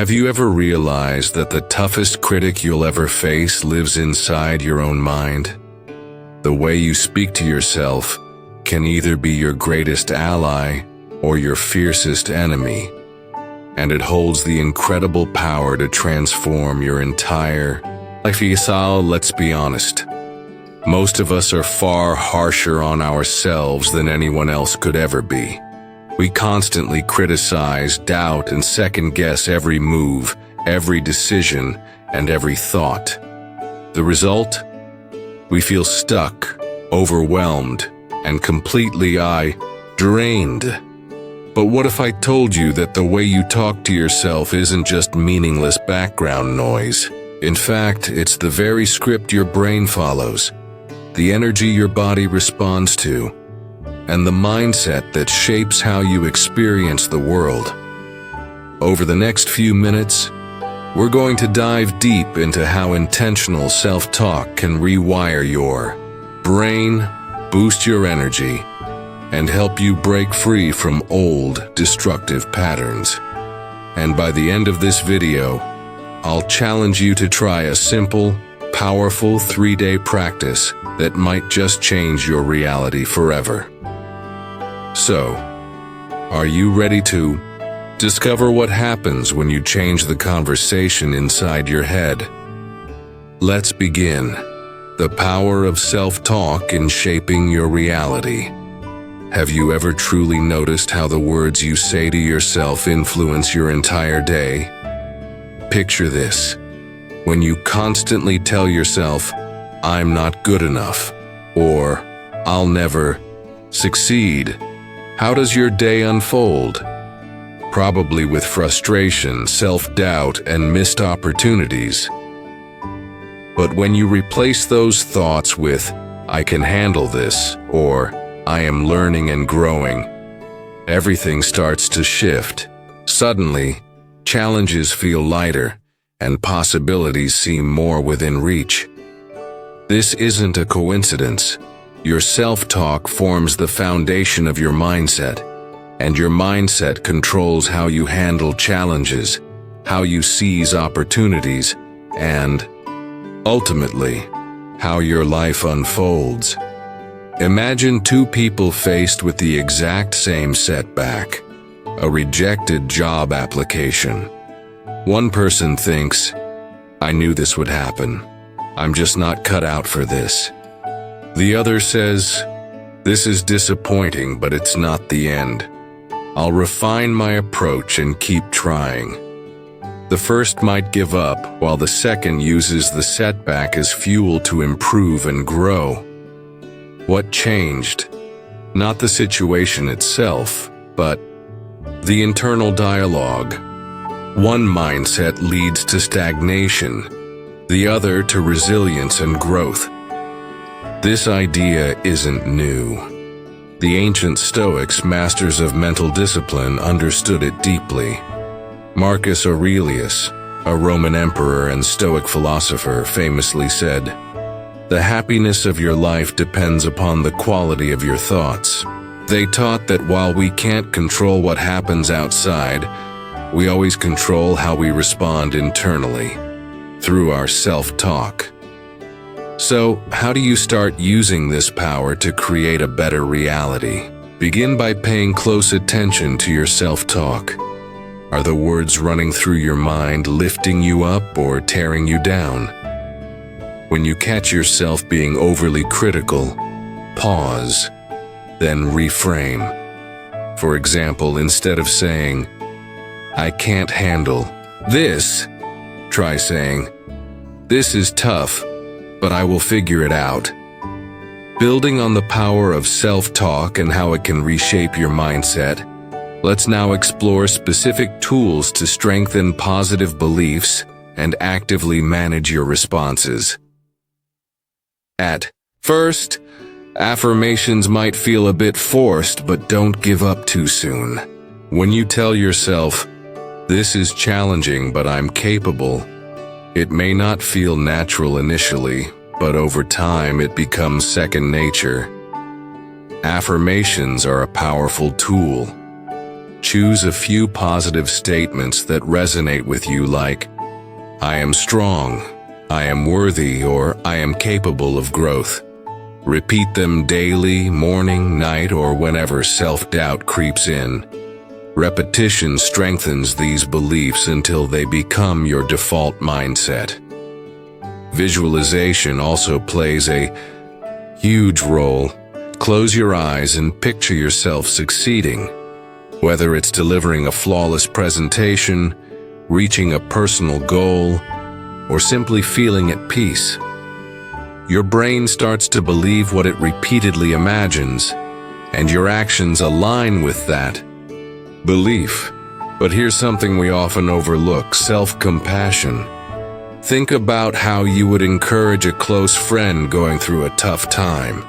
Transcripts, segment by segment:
Have you ever realized that the toughest critic you'll ever face lives inside your own mind? The way you speak to yourself can either be your greatest ally or your fiercest enemy, and it holds the incredible power to transform your entire life. Let's be honest. Most of us are far harsher on ourselves than anyone else could ever be. We constantly criticize, doubt, and second-guess every move, every decision, and every thought. The result? We feel stuck, overwhelmed, and completely drained. But what if I told you that the way you talk to yourself isn't just meaningless background noise? In fact, it's the very script your brain follows, the energy your body responds to, and the mindset that shapes how you experience the world. Over the next few minutes, we're going to dive deep into how intentional self-talk can rewire your brain, boost your energy, and help you break free from old, destructive patterns. And by the end of this video, I'll challenge you to try a simple, powerful 3-day practice that might just change your reality forever. So, are you ready to discover what happens when you change the conversation inside your head? Let's begin. The power of self-talk in shaping your reality. Have you ever truly noticed how the words you say to yourself influence your entire day? Picture this. When you constantly tell yourself, "I'm not good enough," or "I'll never succeed," how does your day unfold? Probably with frustration, self-doubt, and missed opportunities. But when you replace those thoughts with, "I can handle this," or "I am learning and growing," everything starts to shift. Suddenly, challenges feel lighter, and possibilities seem more within reach. This isn't a coincidence. Your self-talk forms the foundation of your mindset, and your mindset controls how you handle challenges, how you seize opportunities, and, ultimately, how your life unfolds. Imagine two people faced with the exact same setback, a rejected job application. One person thinks, "I knew this would happen. I'm just not cut out for this." The other says, "This is disappointing, but it's not the end. I'll refine my approach and keep trying." The first might give up, while the second uses the setback as fuel to improve and grow. What changed? Not the situation itself, but the internal dialogue. One mindset leads to stagnation, the other to resilience and growth. This idea isn't new. The ancient Stoics, masters of mental discipline, understood it deeply. Marcus Aurelius, a Roman emperor and Stoic philosopher, famously said, "The happiness of your life depends upon the quality of your thoughts." They taught that while we can't control what happens outside, we always control how we respond internally, through our self-talk. So, how do you start using this power to create a better reality? Begin by paying close attention to your self-talk. Are the words running through your mind lifting you up or tearing you down? When you catch yourself being overly critical, pause, then reframe. For example, instead of saying, "I can't handle this," try saying, "This is tough, but I will figure it out." Building on the power of self-talk and how it can reshape your mindset, let's now explore specific tools to strengthen positive beliefs and actively manage your responses. At first, affirmations might feel a bit forced, but don't give up too soon. When you tell yourself, "This is challenging, but I'm capable," it may not feel natural initially, but over time it becomes second nature. Affirmations are a powerful tool. Choose a few positive statements that resonate with you, like, I am strong, I am worthy, or I am capable of growth. Repeat them daily, morning, night, or whenever self-doubt creeps in. Repetition strengthens these beliefs until they become your default mindset. Visualization also plays a huge role. Close your eyes and picture yourself succeeding. Whether it's delivering a flawless presentation, reaching a personal goal, or simply feeling at peace. Your brain starts to believe what it repeatedly imagines, and your actions align with that belief. But here's something we often overlook: self-compassion. Think about how you would encourage a close friend going through a tough time.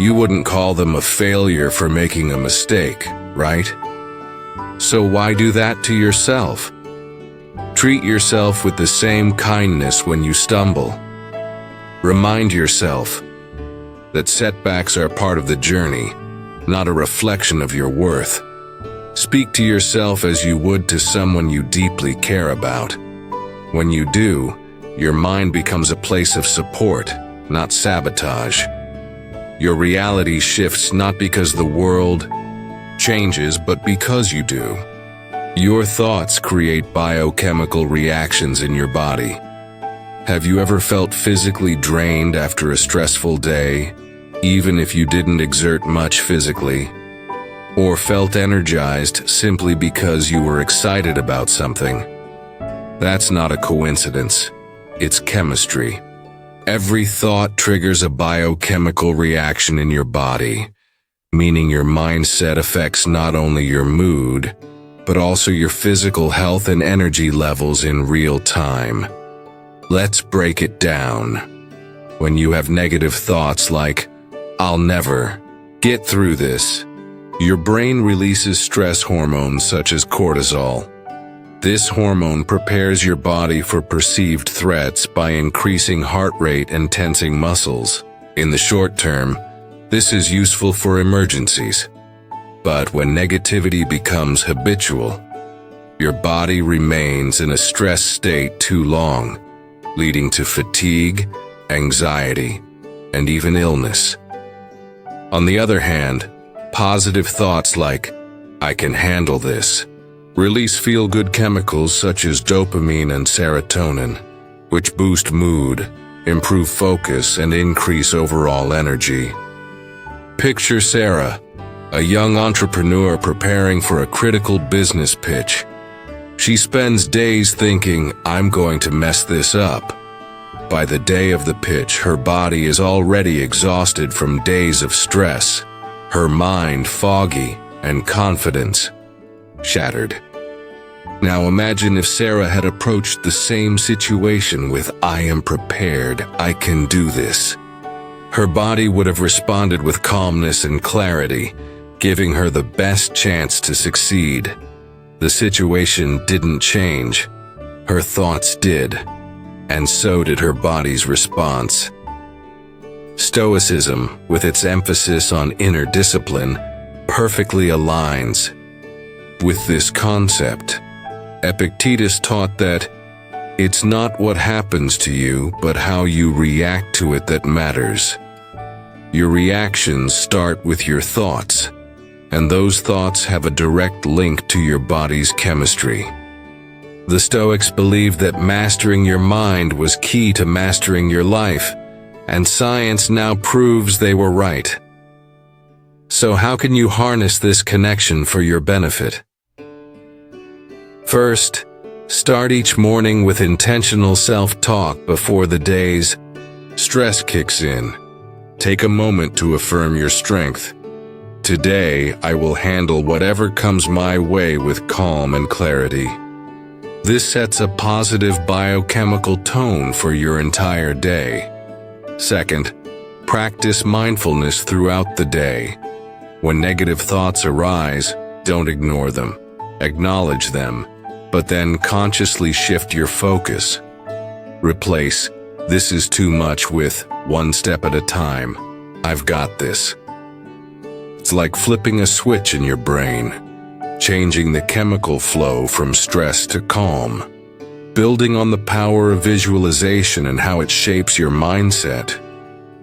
You wouldn't call them a failure for making a mistake, right? So why do that to yourself? Treat yourself with the same kindness when you stumble. Remind yourself that setbacks are part of the journey, not a reflection of your worth. Speak to yourself as you would to someone you deeply care about. When you do, your mind becomes a place of support, not sabotage. Your reality shifts not because the world changes, but because you do. Your thoughts create biochemical reactions in your body. Have you ever felt physically drained after a stressful day, even if you didn't exert much physically? Or felt energized simply because you were excited about something? That's not a coincidence. It's chemistry. Every thought triggers a biochemical reaction in your body, meaning your mindset affects not only your mood, but also your physical health and energy levels in real time. Let's break it down. When you have negative thoughts like, I'll never get through this, your brain releases stress hormones such as cortisol. This hormone prepares your body for perceived threats by increasing heart rate and tensing muscles. In the short term, this is useful for emergencies. But when negativity becomes habitual, your body remains in a stress state too long, leading to fatigue, anxiety, and even illness. On the other hand, positive thoughts like, I can handle this, release feel-good chemicals such as dopamine and serotonin, which boost mood, improve focus, and increase overall energy. Picture Sarah, a young entrepreneur preparing for a critical business pitch. She spends days thinking, I'm going to mess this up. By the day of the pitch, her body is already exhausted from days of stress, her mind foggy, and confidence shattered. Now imagine if Sarah had approached the same situation with, I am prepared, I can do this. Her body would have responded with calmness and clarity, giving her the best chance to succeed. The situation didn't change. Her thoughts did, and so did her body's response. Stoicism, with its emphasis on inner discipline, perfectly aligns with this concept. Epictetus taught that it's not what happens to you, but how you react to it that matters. Your reactions start with your thoughts, and those thoughts have a direct link to your body's chemistry. The Stoics believed that mastering your mind was key to mastering your life, and science now proves they were right. So how can you harness this connection for your benefit? First, start each morning with intentional self-talk before the day's stress kicks in. Take a moment to affirm your strength. Today, I will handle whatever comes my way with calm and clarity. This sets a positive biochemical tone for your entire day. Second, practice mindfulness throughout the day. When negative thoughts arise, don't ignore them. Acknowledge them, but then consciously shift your focus. Replace, this is too much with, one step at a time. I've got this. It's like flipping a switch in your brain. changing the chemical flow from stress to calm. Building on the power of visualization and how it shapes your mindset,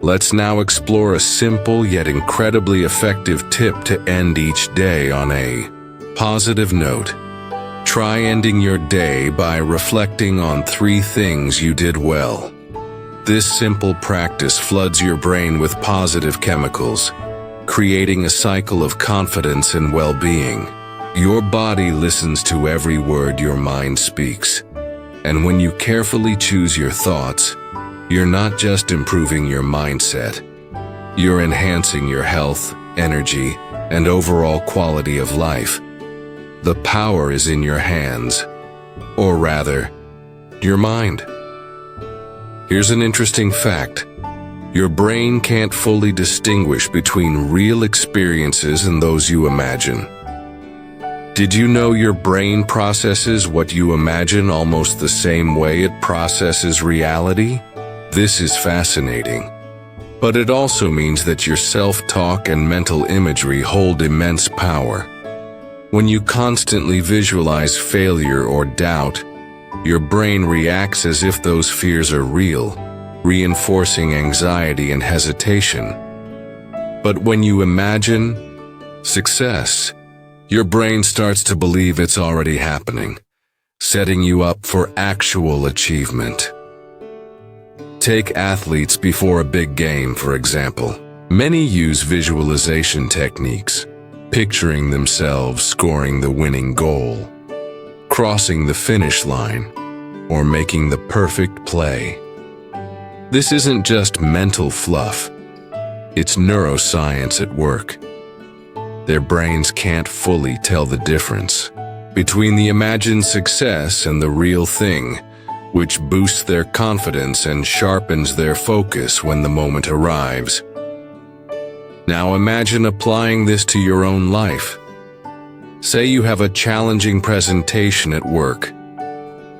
let's now explore a simple yet incredibly effective tip to end each day on a positive note. Try ending your day by reflecting on 3 things you did well. This simple practice floods your brain with positive chemicals, creating a cycle of confidence and well-being. Your body listens to every word your mind speaks. And when you carefully choose your thoughts, you're not just improving your mindset, you're enhancing your health, energy, and overall quality of life. The power is in your hands, or rather, your mind. Here's an interesting fact. Your brain can't fully distinguish between real experiences and those you imagine. Did you know your brain processes what you imagine almost the same way it processes reality? This is fascinating. But it also means that your self-talk and mental imagery hold immense power. When you constantly visualize failure or doubt, your brain reacts as if those fears are real, reinforcing anxiety and hesitation. But when you imagine success, your brain starts to believe it's already happening, setting you up for actual achievement. Take athletes before a big game, for example. Many use visualization techniques, picturing themselves scoring the winning goal, crossing the finish line, or making the perfect play. This isn't just mental fluff, it's neuroscience at work. Their brains can't fully tell the difference between the imagined success and the real thing, which boosts their confidence and sharpens their focus when the moment arrives. Now imagine applying this to your own life. Say you have a challenging presentation at work.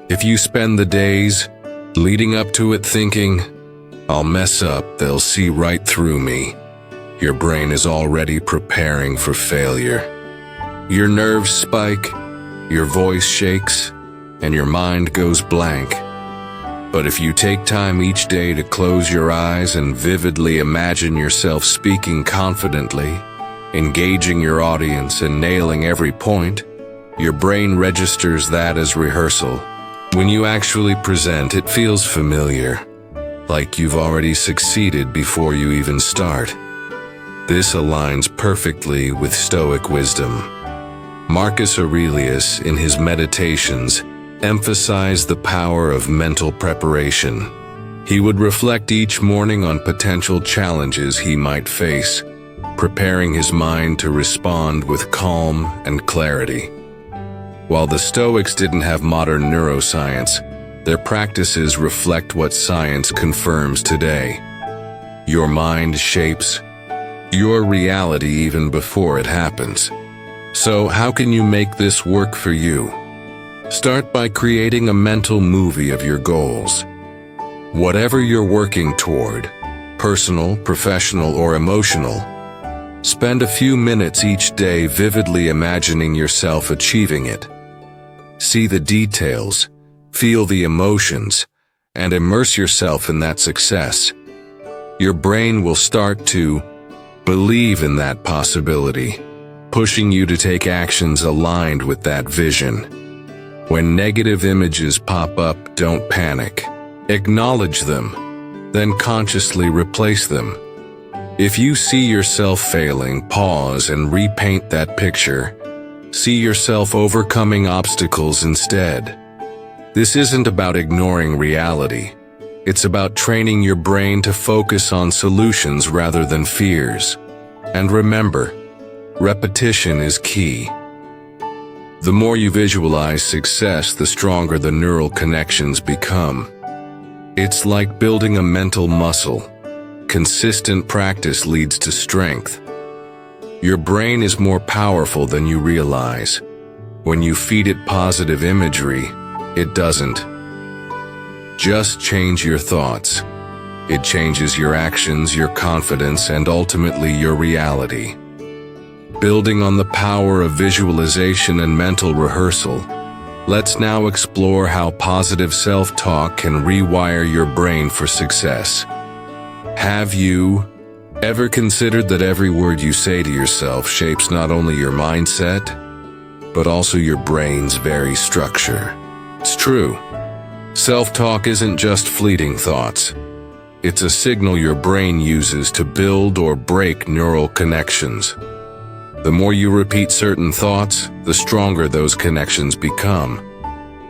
If you spend the days leading up to it thinking, "I'll mess up, they'll see right through me," your brain is already preparing for failure. Your nerves spike, your voice shakes, and your mind goes blank. But if you take time each day to close your eyes and vividly imagine yourself speaking confidently, engaging your audience and nailing every point, your brain registers that as rehearsal. When you actually present, it feels familiar, like you've already succeeded before you even start. This aligns perfectly with Stoic wisdom. Marcus Aurelius, in his Meditations, emphasized the power of mental preparation. He would reflect each morning on potential challenges he might face, preparing his mind to respond with calm and clarity. While the Stoics didn't have modern neuroscience, their practices reflect what science confirms today. Your mind shapes your reality even before it happens. So how can you make this work for you? Start by creating a mental movie of your goals. Whatever you're working toward, personal, professional, or emotional, spend a few minutes each day vividly imagining yourself achieving it. See the details, feel the emotions, and immerse yourself in that success. Your brain will start to believe in that possibility, pushing you to take actions aligned with that vision. When negative images pop up, don't panic. Acknowledge them, then consciously replace them. If you see yourself failing, pause and repaint that picture. See yourself overcoming obstacles instead. This isn't about ignoring reality. It's about training your brain to focus on solutions rather than fears. And remember, repetition is key. The more you visualize success, the stronger the neural connections become. It's like building a mental muscle. Consistent practice leads to strength. Your brain is more powerful than you realize. When you feed it positive imagery, it doesn't just change your thoughts. It changes your actions, your confidence, and ultimately your reality. Building on the power of visualization and mental rehearsal, let's now explore how positive self-talk can rewire your brain for success. Have you ever considered that every word you say to yourself shapes not only your mindset, but also your brain's very structure? It's true. Self-talk isn't just fleeting thoughts. It's a signal your brain uses to build or break neural connections. The more you repeat certain thoughts, the stronger those connections become,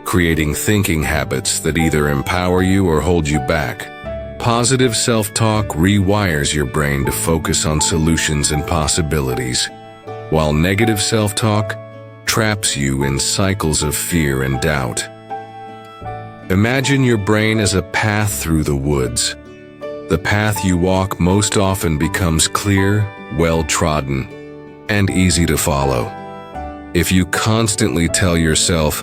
creating thinking habits that either empower you or hold you back. Positive self-talk rewires your brain to focus on solutions and possibilities, while negative self-talk traps you in cycles of fear and doubt. Imagine your brain as a path through the woods. The path you walk most often becomes clear, well-trodden, and easy to follow. If you constantly tell yourself,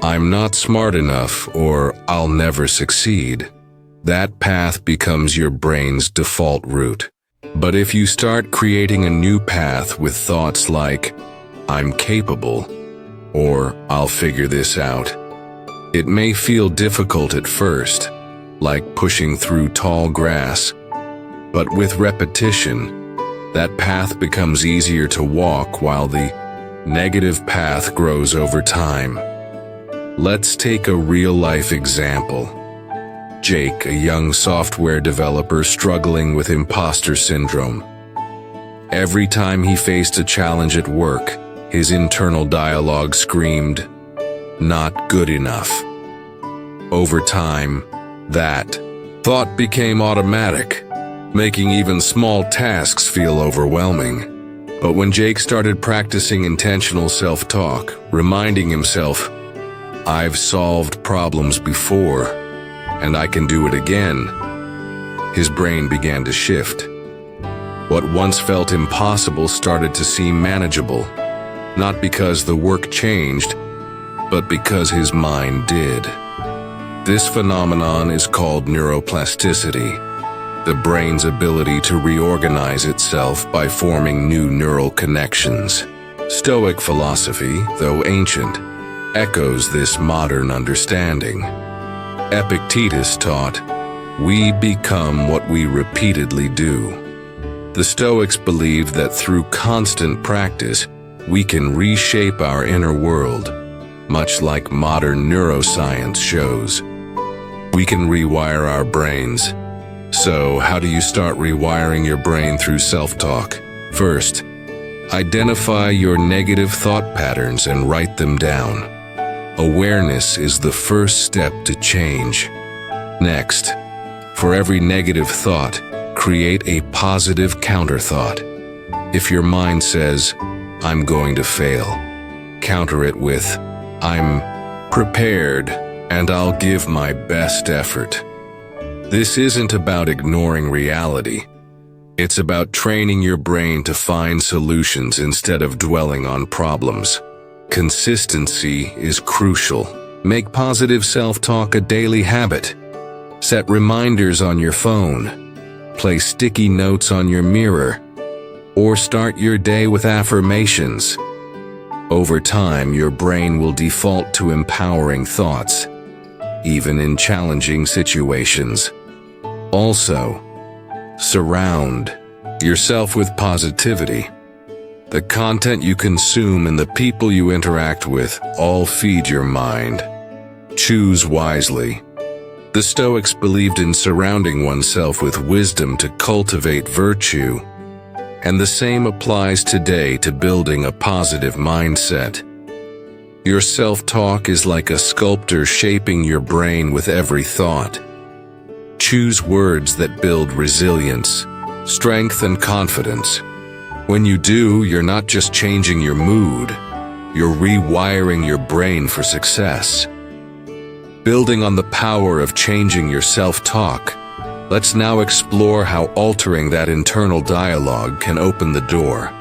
"I'm not smart enough," or "I'll never succeed," that path becomes your brain's default route. But if you start creating a new path with thoughts like, "I'm capable," or "I'll figure this out," it may feel difficult at first, like pushing through tall grass, but with repetition, that path becomes easier to walk while the negative path grows over time. Let's take a real-life example. Jake, a young software developer struggling with imposter syndrome. Every time he faced a challenge at work, his internal dialogue screamed, "Not good enough." Over time, that thought became automatic, making even small tasks feel overwhelming. But when Jake started practicing intentional self-talk, reminding himself, "I've solved problems before, and I can do it again," his brain began to shift. What once felt impossible started to seem manageable, not because the work changed, but because his mind did. This phenomenon is called neuroplasticity, the brain's ability to reorganize itself by forming new neural connections. Stoic philosophy, though ancient, echoes this modern understanding. Epictetus taught, "We become what we repeatedly do." The Stoics believed that through constant practice, we can reshape our inner world, much like modern neuroscience shows. We can rewire our brains. So, how do you start rewiring your brain through self-talk? First, identify your negative thought patterns and write them down. Awareness is the first step to change. Next, for every negative thought, create a positive counterthought. If your mind says, "I'm going to fail," counter it with, "I'm prepared and I'll give my best effort." This isn't about ignoring reality. It's about training your brain to find solutions instead of dwelling on problems. Consistency is crucial. Make positive self-talk a daily habit. Set reminders on your phone. Place sticky notes on your mirror. Or start your day with affirmations. Over time, your brain will default to empowering thoughts, even in challenging situations. Also, surround yourself with positivity. The content you consume and the people you interact with all feed your mind. Choose wisely. The Stoics believed in surrounding oneself with wisdom to cultivate virtue, and the same applies today to building a positive mindset. Your self-talk is like a sculptor shaping your brain with every thought. Choose words that build resilience, strength, and confidence. When you do, you're not just changing your mood, you're rewiring your brain for success. Building on the power of changing your self-talk, let's now explore how altering that internal dialogue can open the door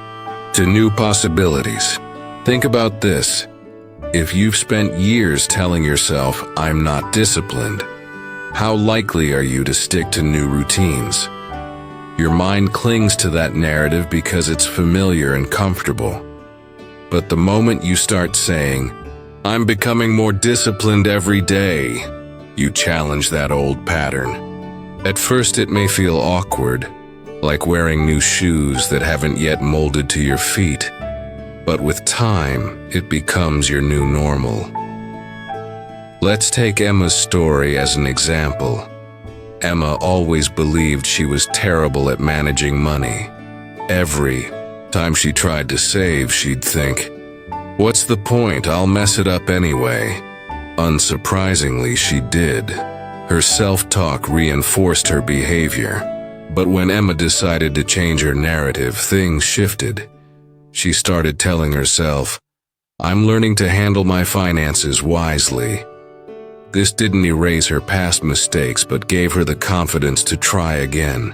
to new possibilities. Think about this. If you've spent years telling yourself, "I'm not disciplined," how likely are you to stick to new routines? Your mind clings to that narrative because it's familiar and comfortable. But the moment you start saying, "I'm becoming more disciplined every day," you challenge that old pattern. At first it may feel awkward, like wearing new shoes that haven't yet molded to your feet. But with time, it becomes your new normal. Let's take Emma's story as an example. Emma always believed she was terrible at managing money. Every time she tried to save, she'd think, "What's the point? I'll mess it up anyway." Unsurprisingly, she did. Her self-talk reinforced her behavior. But when Emma decided to change her narrative, things shifted. She started telling herself, "I'm learning to handle my finances wisely." This didn't erase her past mistakes, but gave her the confidence to try again.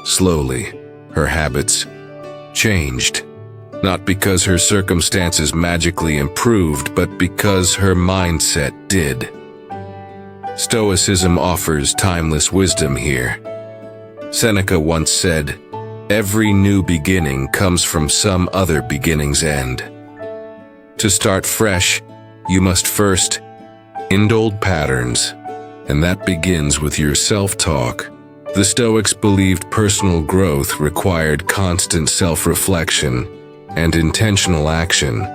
Slowly, her habits changed. Not because her circumstances magically improved, but because her mindset did. Stoicism offers timeless wisdom here. Seneca once said, "Every new beginning comes from some other beginning's end." To start fresh, you must first end old patterns, and that begins with your self-talk. The Stoics believed personal growth required constant self-reflection and intentional action,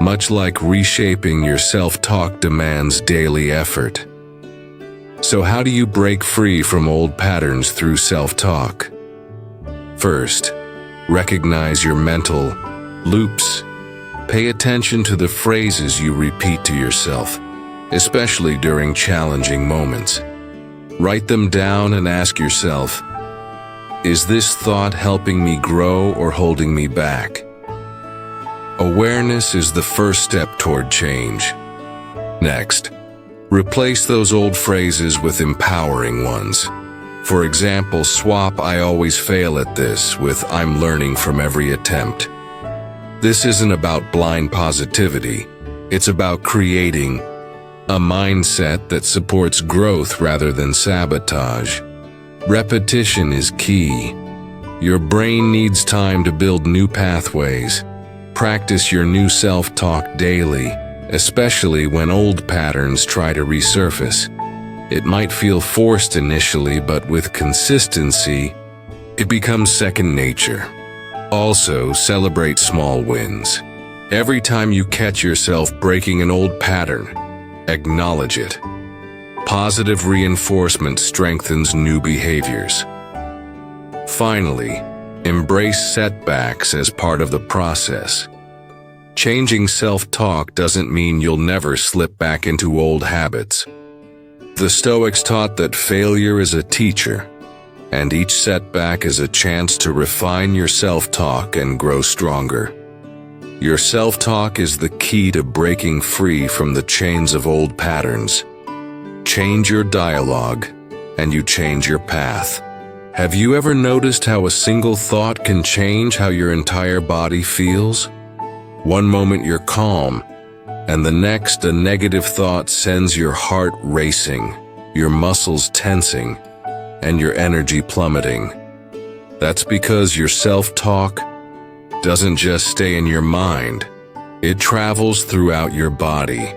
much like reshaping your self-talk demands daily effort. So how do you break free from old patterns through self-talk? First, recognize your mental loops. Pay attention to the phrases you repeat to yourself, especially during challenging moments. Write them down and ask yourself, is this thought helping me grow or holding me back? Awareness is the first step toward change. Next, replace those old phrases with empowering ones. For example, swap "I always fail at this" with "I'm learning from every attempt." This isn't about blind positivity. It's about creating a mindset that supports growth rather than sabotage. Repetition is key. Your brain needs time to build new pathways. Practice your new self-talk daily, especially when old patterns try to resurface. It might feel forced initially, but with consistency, it becomes second nature. Also, celebrate small wins. Every time you catch yourself breaking an old pattern, acknowledge it. Positive reinforcement strengthens new behaviors. Finally, embrace setbacks as part of the process. Changing self-talk doesn't mean you'll never slip back into old habits. The Stoics taught that failure is a teacher, and each setback is a chance to refine your self-talk and grow stronger. Your self-talk is the key to breaking free from the chains of old patterns. Change your dialogue, and you change your path. Have you ever noticed how a single thought can change how your entire body feels? One moment you're calm, and the next a negative thought sends your heart racing, your muscles tensing, and your energy plummeting. That's because your self-talk doesn't just stay in your mind. It travels throughout your body,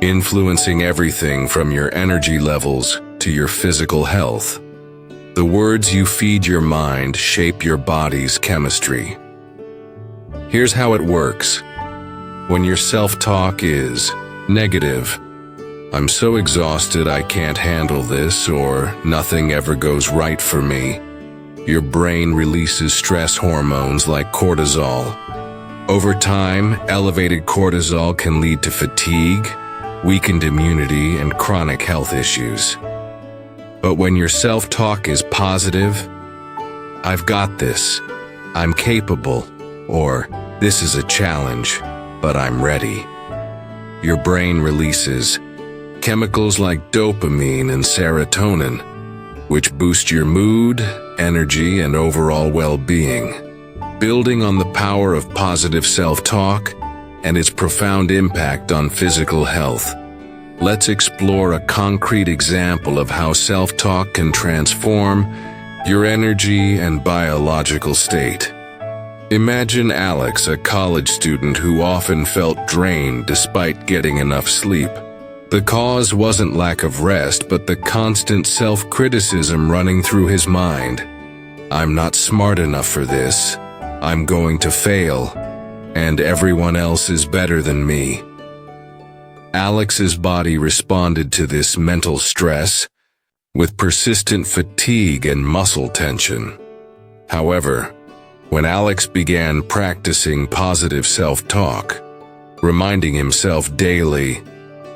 influencing everything from your energy levels to your physical health. The words you feed your mind shape your body's chemistry. Here's how it works. When your self-talk is negative, "I'm so exhausted I can't handle this," or "nothing ever goes right for me," your brain releases stress hormones like cortisol. Over time, elevated cortisol can lead to fatigue, weakened immunity, and chronic health issues. But when your self-talk is positive, "I've got this," "I'm capable," or "this is a challenge, but I'm ready," your brain releases chemicals like dopamine and serotonin, which boost your mood, energy, and overall well-being. Building on the power of positive self-talk and its profound impact on physical health, let's explore a concrete example of how self-talk can transform your energy and biological state. Imagine Alex, a college student who often felt drained despite getting enough sleep. The cause wasn't lack of rest, but the constant self-criticism running through his mind. I'm not smart enough for this. I'm going to fail. And everyone else is better than me. Alex's body responded to this mental stress with persistent fatigue and muscle tension. However, when Alex began practicing positive self-talk, reminding himself daily,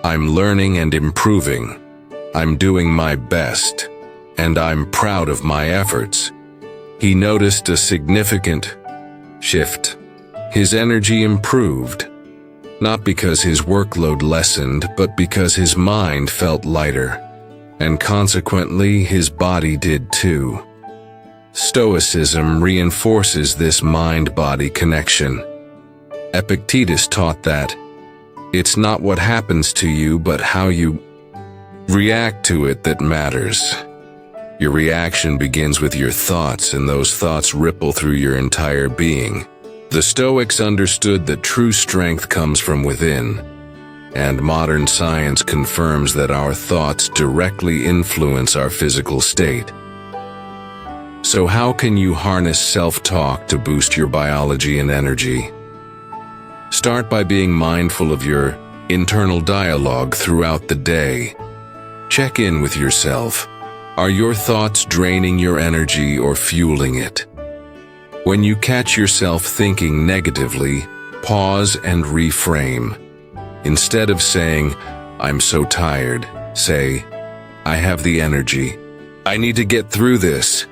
I'm learning and improving, I'm doing my best, and I'm proud of my efforts, he noticed a significant shift. His energy improved, not because his workload lessened, but because his mind felt lighter, and consequently his body did too. Stoicism reinforces this mind-body connection. Epictetus taught that it's not what happens to you, but how you react to it that matters. Your reaction begins with your thoughts, and those thoughts ripple through your entire being. The Stoics understood that true strength comes from within, and modern science confirms that our thoughts directly influence our physical state. So how can you harness self-talk to boost your biology and energy? Start by being mindful of your internal dialogue throughout the day. Check in with yourself. Are your thoughts draining your energy or fueling it? When you catch yourself thinking negatively, pause and reframe. Instead of saying, I'm so tired, say, I have the energy. I need to get through this.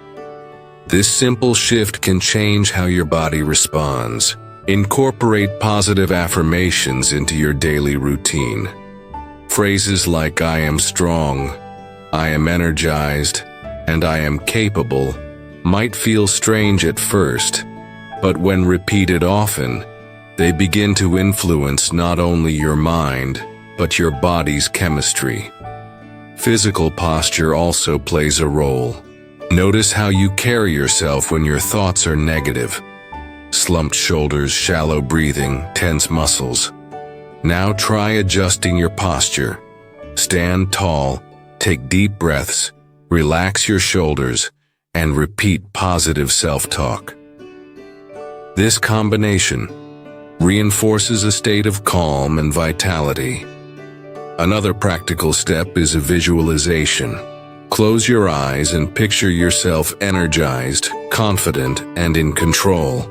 This simple shift can change how your body responds. Incorporate positive affirmations into your daily routine. Phrases like I am strong, I am energized, and I am capable might feel strange at first, but when repeated often, they begin to influence not only your mind, but your body's chemistry. Physical posture also plays a role. Notice how you carry yourself when your thoughts are negative. Slumped shoulders, shallow breathing, tense muscles. Now try adjusting your posture. Stand tall, take deep breaths, relax your shoulders, and repeat positive self-talk. This combination reinforces a state of calm and vitality. Another practical step is a visualization. Close your eyes and picture yourself energized, confident, and in control.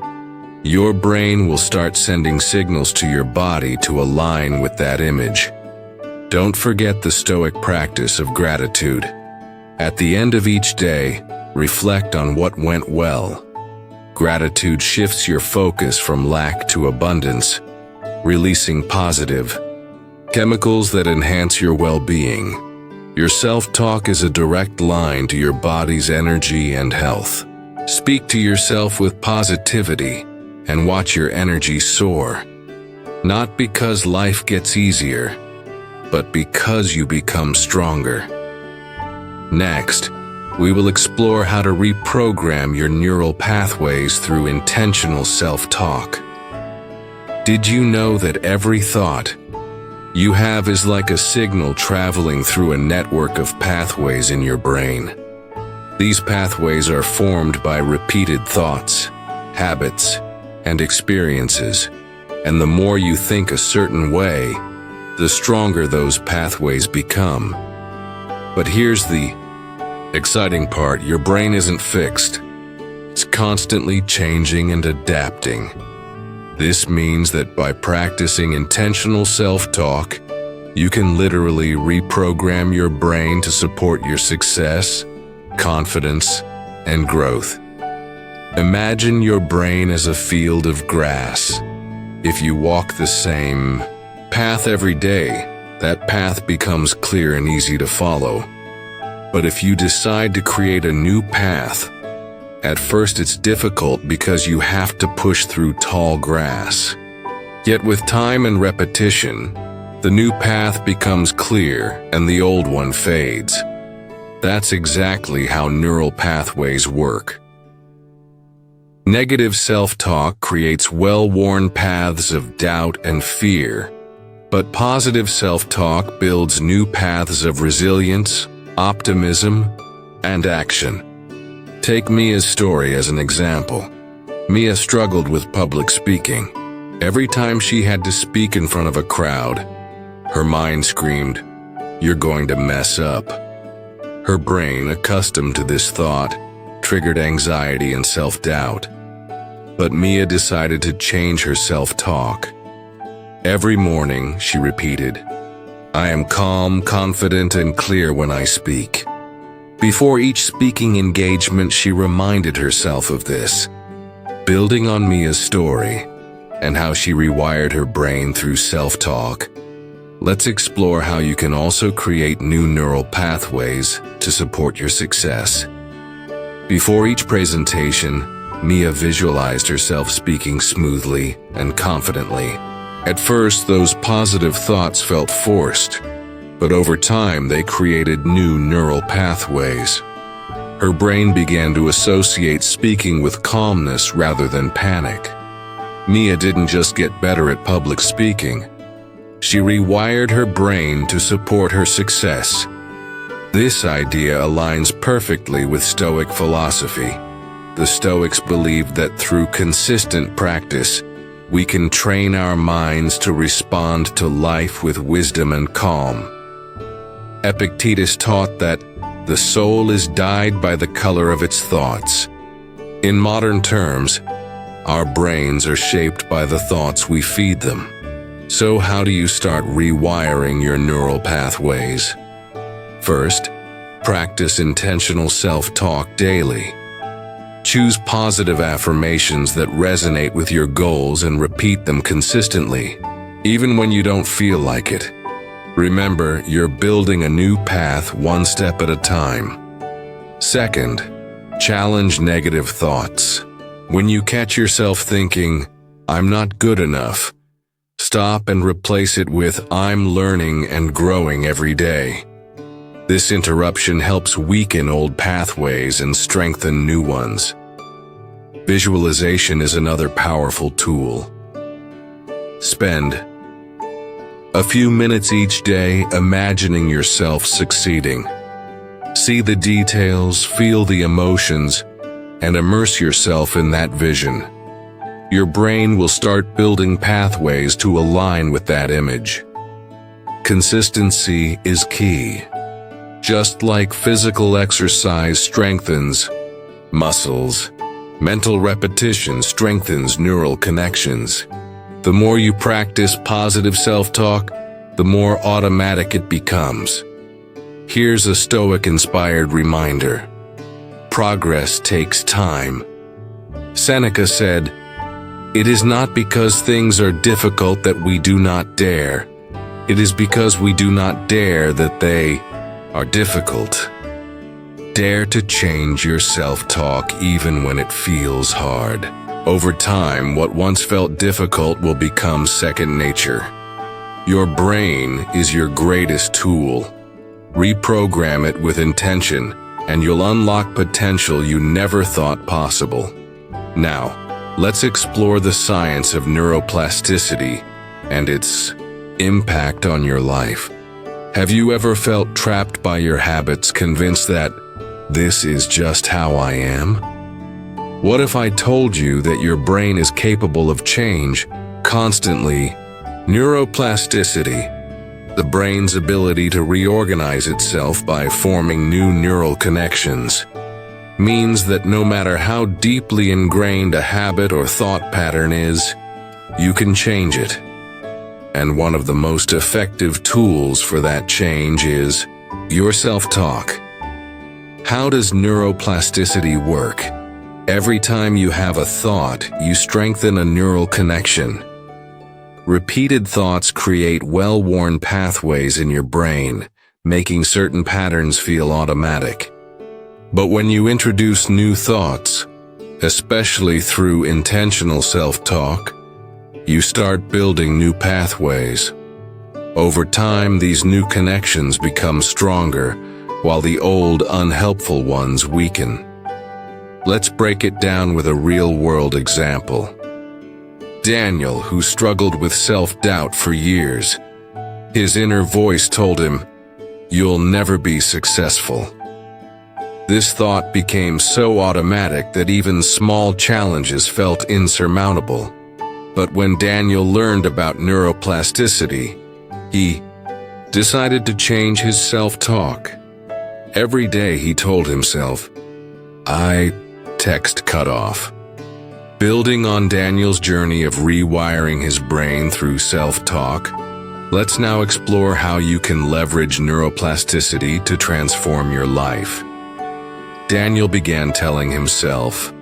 Your brain will start sending signals to your body to align with that image. Don't forget the Stoic practice of gratitude. At the end of each day, reflect on what went well. Gratitude shifts your focus from lack to abundance, releasing positive chemicals that enhance your well-being. Your self-talk is a direct line to your body's energy and health. Speak to yourself with positivity and watch your energy soar. Not because life gets easier, but because you become stronger. Next, we will explore how to reprogram your neural pathways through intentional self-talk. Did you know that every thought you have is like a signal traveling through a network of pathways in your brain? These pathways are formed by repeated thoughts, habits, and experiences, and the more you think a certain way, the stronger those pathways become. But here's the exciting part: your brain isn't fixed. It's constantly changing and adapting. This means that by practicing intentional self-talk, you can literally reprogram your brain to support your success, confidence, and growth. Imagine your brain as a field of grass. If you walk the same path every day, that path becomes clear and easy to follow. But if you decide to create a new path, at first it's difficult because you have to push through tall grass. Yet with time and repetition, the new path becomes clear and the old one fades. That's exactly how neural pathways work. Negative self-talk creates well-worn paths of doubt and fear, but positive self-talk builds new paths of resilience, optimism, and action. Take Mia's story as an example. Mia struggled with public speaking. Every time she had to speak in front of a crowd, her mind screamed, "You're going to mess up." Her brain, accustomed to this thought, triggered anxiety and self-doubt. But Mia decided to change her self-talk. Every morning, she repeated, "I am calm, confident, and clear when I speak." Before each speaking engagement, she reminded herself of this. Building on Mia's story and how she rewired her brain through self-talk, let's explore how you can also create new neural pathways to support your success. Before each presentation, Mia visualized herself speaking smoothly and confidently. At first, those positive thoughts felt forced, but over time they created new neural pathways. Her brain began to associate speaking with calmness rather than panic. Mia didn't just get better at public speaking. She rewired her brain to support her success. This idea aligns perfectly with Stoic philosophy. The Stoics believed that through consistent practice, we can train our minds to respond to life with wisdom and calm. Epictetus taught that the soul is dyed by the color of its thoughts. In modern terms, our brains are shaped by the thoughts we feed them. So how do you start rewiring your neural pathways? First, practice intentional self-talk daily. Choose positive affirmations that resonate with your goals and repeat them consistently, even when you don't feel like it. Remember, you're building a new path one step at a time. Second, challenge negative thoughts. When you catch yourself thinking, "I'm not good enough," stop and replace it with, "I'm learning and growing every day." This interruption helps weaken old pathways and strengthen new ones. Visualization is another powerful tool. Spend a few minutes each day imagining yourself succeeding. See the details, feel the emotions, and immerse yourself in that vision. Your brain will start building pathways to align with that image. Consistency is key. Just like physical exercise strengthens muscles, mental repetition strengthens neural connections. The more you practice positive self-talk, the more automatic it becomes. Here's a Stoic-inspired reminder. Progress takes time. Seneca said, "It is not because things are difficult that we do not dare. It is because we do not dare that they are difficult." Dare to change your self-talk even when it feels hard. Over time, what once felt difficult will become second nature. Your brain is your greatest tool. Reprogram it with intention, and you'll unlock potential you never thought possible. Now, let's explore the science of neuroplasticity and its impact on your life. Have you ever felt trapped by your habits, convinced that this is just how I am? What if I told you that your brain is capable of change constantly? Neuroplasticity, the brain's ability to reorganize itself by forming new neural connections, means that no matter how deeply ingrained a habit or thought pattern is, you can change it. And one of the most effective tools for that change is your self-talk. How does neuroplasticity work? Every time you have a thought, you strengthen a neural connection. Repeated thoughts create well-worn pathways in your brain, making certain patterns feel automatic. But when you introduce new thoughts, especially through intentional self-talk, you start building new pathways. Over time, these new connections become stronger, while the old, unhelpful ones weaken. Let's break it down with a real-world example. Daniel, who struggled with self-doubt for years. His inner voice told him, "You'll never be successful." This thought became so automatic that even small challenges felt insurmountable. But when Daniel learned about neuroplasticity, he decided to change his self-talk. Every day he told himself, "I text cut off." Building on Daniel's journey of rewiring his brain through self-talk, let's now explore how you can leverage neuroplasticity to transform your life. Daniel began telling himself,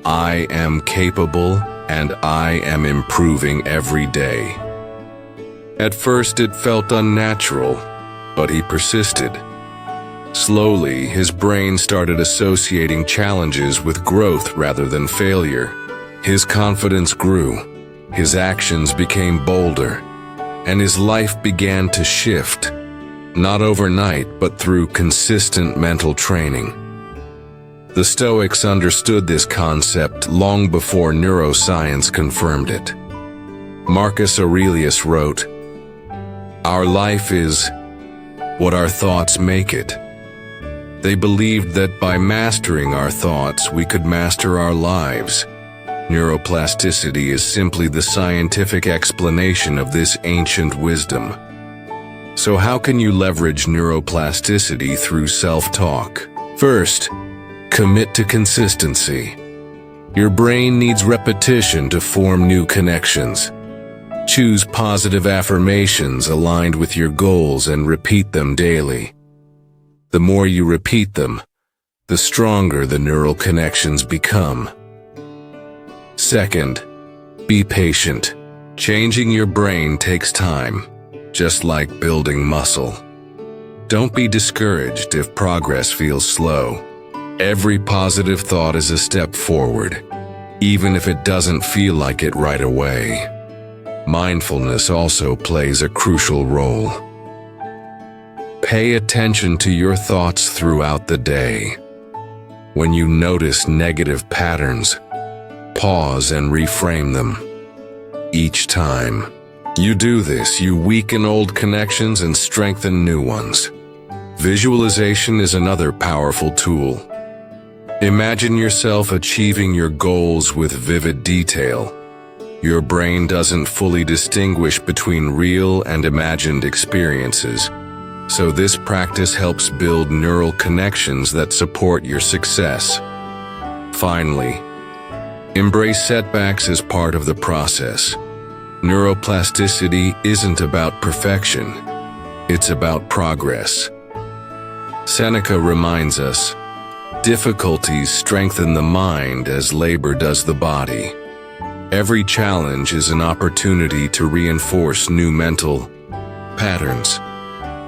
"I am capable and I am improving every day." At first it felt unnatural, but he persisted. Slowly, his brain started associating challenges with growth rather than failure. His confidence grew, his actions became bolder, and his life began to shift, not overnight but through consistent mental training. The Stoics understood this concept long before neuroscience confirmed it. Marcus Aurelius wrote, "Our life is what our thoughts make it." They believed that by mastering our thoughts, we could master our lives. Neuroplasticity is simply the scientific explanation of this ancient wisdom. So how can you leverage neuroplasticity through self-talk? First, commit to consistency. Your brain needs repetition to form new connections. Choose positive affirmations aligned with your goals and repeat them daily. The more you repeat them, the stronger the neural connections become. Second, be patient. Changing your brain takes time, just like building muscle. Don't be discouraged if progress feels slow. Every positive thought is a step forward, even if it doesn't feel like it right away. Mindfulness also plays a crucial role. Pay attention to your thoughts throughout the day. When you notice negative patterns, pause and reframe them. Each time you do this, you weaken old connections and strengthen new ones. Visualization is another powerful tool. Imagine yourself achieving your goals with vivid detail. Your brain doesn't fully distinguish between real and imagined experiences, so this practice helps build neural connections that support your success. Finally, embrace setbacks as part of the process. Neuroplasticity isn't about perfection, it's about progress. Seneca reminds us, difficulties strengthen the mind as labor does the body. Every challenge is an opportunity to reinforce new mental patterns.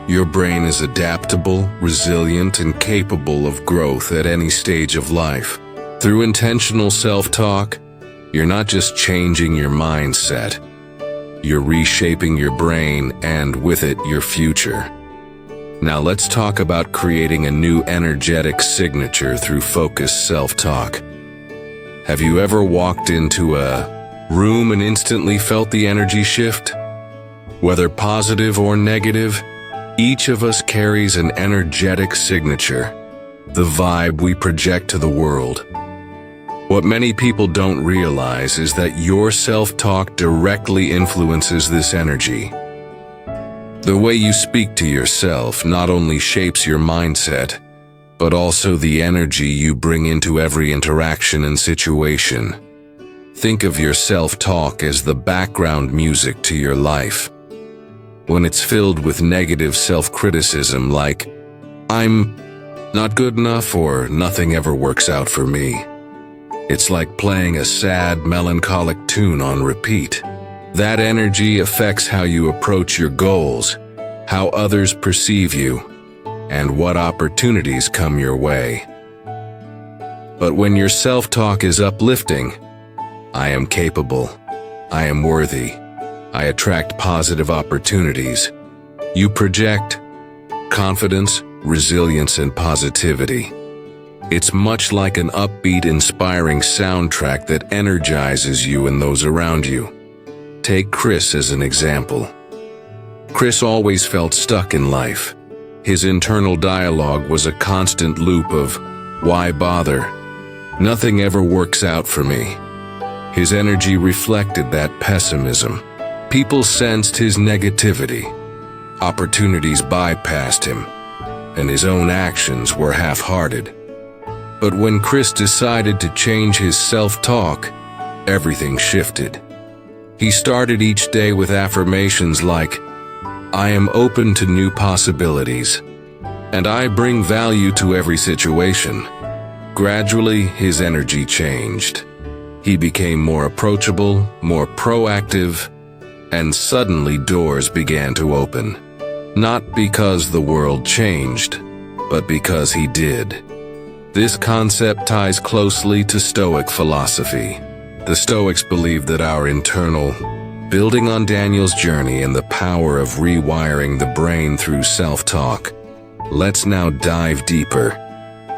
Your brain is adaptable, resilient, and capable of growth at any stage of life. Through intentional self-talk, you're not just changing your mindset, you're reshaping your brain and, with it, your future. Now let's talk about creating a new energetic signature through focused self-talk. Have you ever walked into a room and instantly felt the energy shift? Whether positive or negative, each of us carries an energetic signature, the vibe we project to the world. What many people don't realize is that your self-talk directly influences this energy. The way you speak to yourself not only shapes your mindset, but also the energy you bring into every interaction and situation. Think of your self-talk as the background music to your life. When it's filled with negative self-criticism like, "I'm not good enough," or "nothing ever works out for me," it's like playing a sad, melancholic tune on repeat. That energy affects how you approach your goals, how others perceive you, and what opportunities come your way. But when your self-talk is uplifting, "I am capable, I am worthy, I attract positive opportunities," you project confidence, resilience, and positivity. It's much like an upbeat, inspiring soundtrack that energizes you and those around you. Take Chris as an example. Chris always felt stuck in life. His internal dialogue was a constant loop of, "Why bother? Nothing ever works out for me." His energy reflected that pessimism. People sensed his negativity. Opportunities bypassed him, and his own actions were half-hearted. But when Chris decided to change his self-talk, everything shifted. He started each day with affirmations like, "I am open to new possibilities, and I bring value to every situation." Gradually, his energy changed. He became more approachable, more proactive, and suddenly doors began to open. Not because the world changed, but because he did. This concept ties closely to Stoic philosophy. The Stoics believed that our internal, building on Daniel's journey and the power of rewiring the brain through self-talk. Let's now dive deeper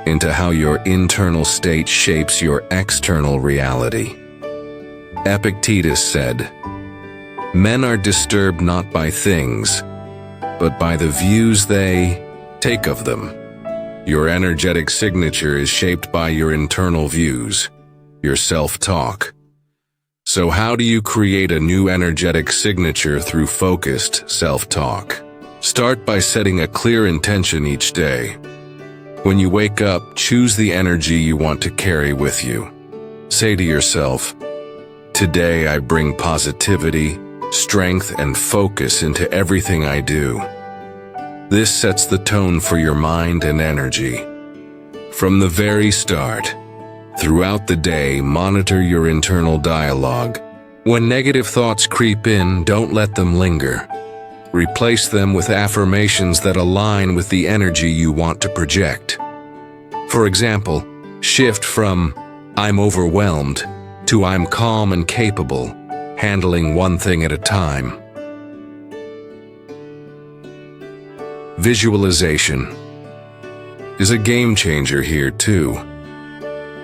into how your internal state shapes your external reality. Epictetus said, "Men are disturbed not by things, but by the views they take of them." Your energetic signature is shaped by your internal views, your self-talk. So how do you create a new energetic signature through focused self-talk? Start by setting a clear intention each day. When you wake up, choose the energy you want to carry with you. Say to yourself, "Today I bring positivity, strength, and focus into everything I do." This sets the tone for your mind and energy. From the very start, throughout the day, monitor your internal dialogue. When negative thoughts creep in, don't let them linger. Replace them with affirmations that align with the energy you want to project. For example, shift from "I'm overwhelmed" to "I'm calm and capable," handling one thing at a time. Visualization is a game changer here too.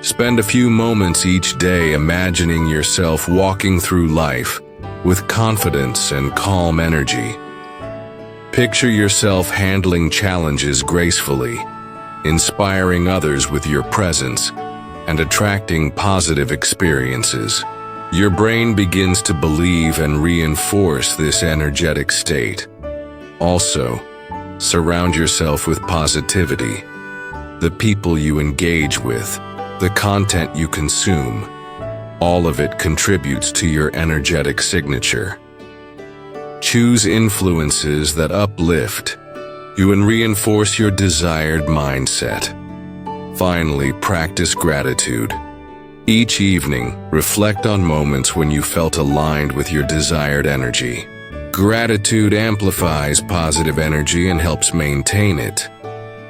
Spend a few moments each day imagining yourself walking through life with confidence and calm energy. Picture yourself handling challenges gracefully, inspiring others with your presence, and attracting positive experiences. Your brain begins to believe and reinforce this energetic state. Also, surround yourself with positivity. The people you engage with, the content you consume, all of it contributes to your energetic signature. Choose influences that uplift you and reinforce your desired mindset. Finally, practice gratitude. Each evening, reflect on moments when you felt aligned with your desired energy. Gratitude amplifies positive energy and helps maintain it.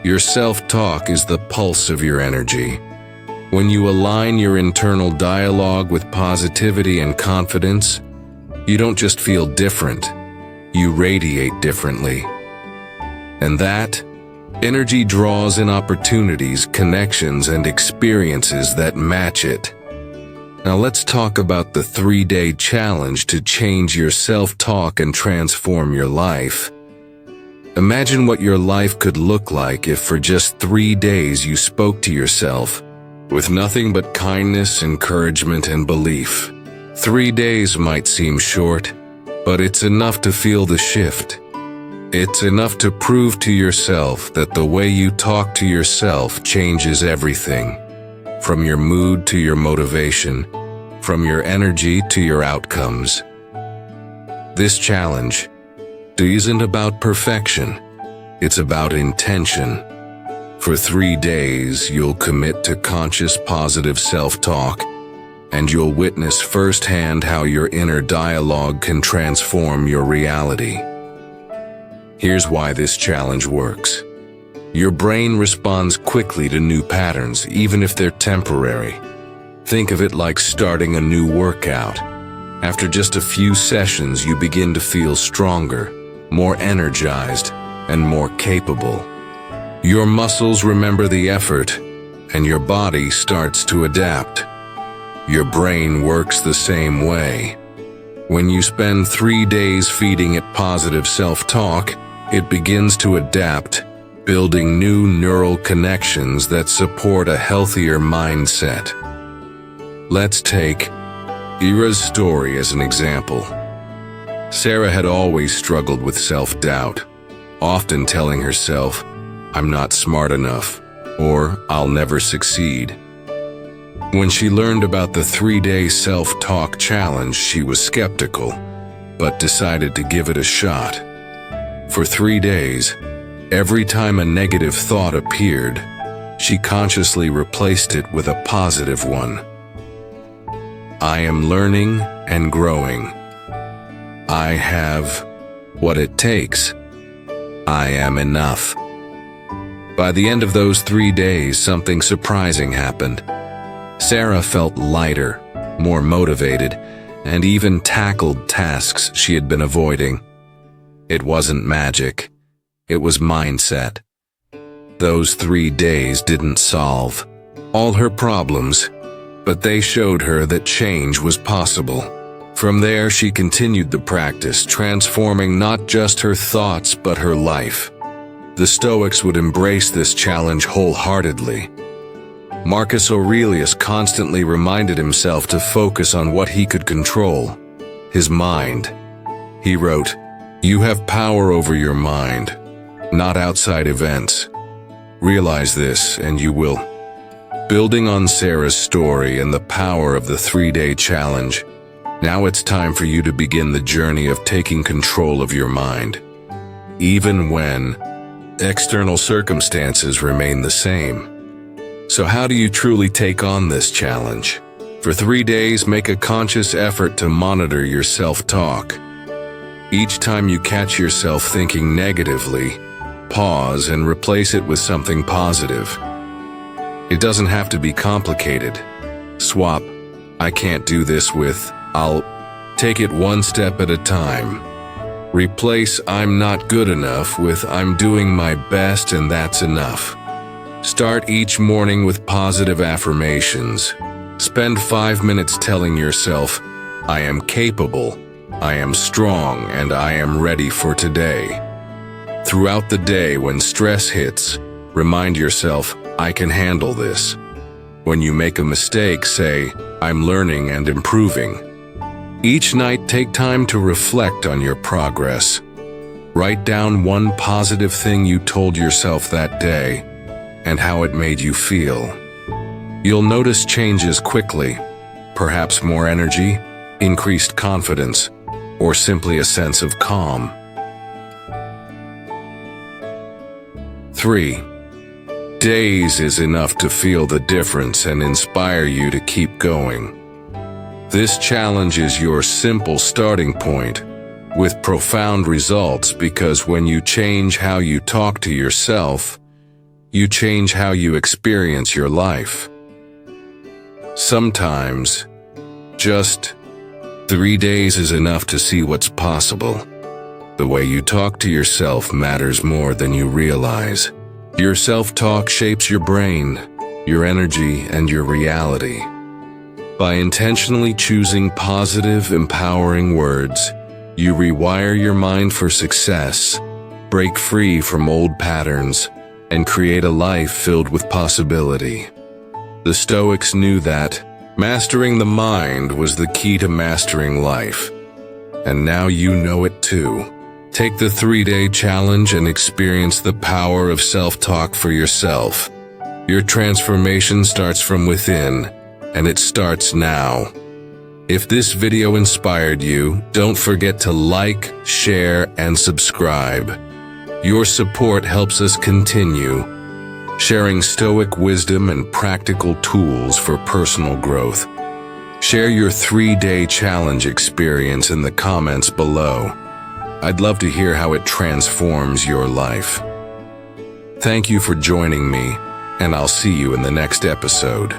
Your self-talk is the pulse of your energy. When you align your internal dialogue with positivity and confidence, you don't just feel different, you radiate differently. And that energy draws in opportunities, connections, and experiences that match it. Now let's talk about the 3-day challenge to change your self-talk and transform your life. Imagine what your life could look like if for just 3 days you spoke to yourself with nothing but kindness, encouragement, and belief. 3 days might seem short, but it's enough to feel the shift. It's enough to prove to yourself that the way you talk to yourself changes everything. From your mood to your motivation, from your energy to your outcomes. This challenge isn't about perfection, it's about intention. For 3 days, you'll commit to conscious positive self-talk, and you'll witness firsthand how your inner dialogue can transform your reality. Here's why this challenge works. Your brain responds quickly to new patterns, even if they're temporary. Think of it like starting a new workout. After just a few sessions, you begin to feel stronger, more energized, and more capable. Your muscles remember the effort, and your body starts to adapt. Your brain works the same way. When you spend 3 days feeding it positive self-talk, it begins to adapt, building new neural connections that support a healthier mindset. Let's take Ira's story as an example. Sarah had always struggled with self-doubt, often telling herself, "I'm not smart enough," or "I'll never succeed." When she learned about the 3-day self-talk challenge, she was skeptical, but decided to give it a shot. For 3 days, every time a negative thought appeared, she consciously replaced it with a positive one. I am learning and growing. I have what it takes. I am enough. By the end of those 3 days, something surprising happened. Sarah felt lighter, more motivated, and even tackled tasks she had been avoiding. It wasn't magic. It was mindset. Those 3 days didn't solve all her problems, but they showed her that change was possible. From there, she continued the practice, transforming not just her thoughts but her life. The Stoics would embrace this challenge wholeheartedly. Marcus Aurelius constantly reminded himself to focus on what he could control, his mind. He wrote, "You have power over your mind, not outside events. Realize this and you will." Building on Sarah's story and the power of the 3-day challenge, now it's time for you to begin the journey of taking control of your mind, even when external circumstances remain the same. So how do you truly take on this challenge? For 3 days, make a conscious effort to monitor your self-talk. Each time you catch yourself thinking negatively, pause and replace it with something positive. It doesn't have to be complicated. Swap, "I can't do this" with, "I'll take it one step at a time." Replace "I'm not good enough" with "I'm doing my best and that's enough." Start each morning with positive affirmations. Spend 5 minutes telling yourself, "I am capable, I am strong, and I am ready for today." Throughout the day, when stress hits, remind yourself, "I can handle this." When you make a mistake, say, "I'm learning and improving." Each night, take time to reflect on your progress. Write down one positive thing you told yourself that day and how it made you feel. You'll notice changes quickly, perhaps more energy, increased confidence, or simply a sense of calm. 3 days is enough to feel the difference and inspire you to keep going. This challenge is your simple starting point, with profound results, because when you change how you talk to yourself, you change how you experience your life. Sometimes, just 3 days is enough to see what's possible. The way you talk to yourself matters more than you realize. Your self-talk shapes your brain, your energy, and your reality. By intentionally choosing positive, empowering words, you rewire your mind for success, break free from old patterns, and create a life filled with possibility. The Stoics knew that mastering the mind was the key to mastering life. And now you know it too. Take the 3-day challenge and experience the power of self-talk for yourself. Your transformation starts from within, and it starts now. If this video inspired you, don't forget to like, share, and subscribe. Your support helps us continue sharing Stoic wisdom and practical tools for personal growth. Share your 3-day challenge experience in the comments below. I'd love to hear how it transforms your life. Thank you for joining me, and I'll see you in the next episode.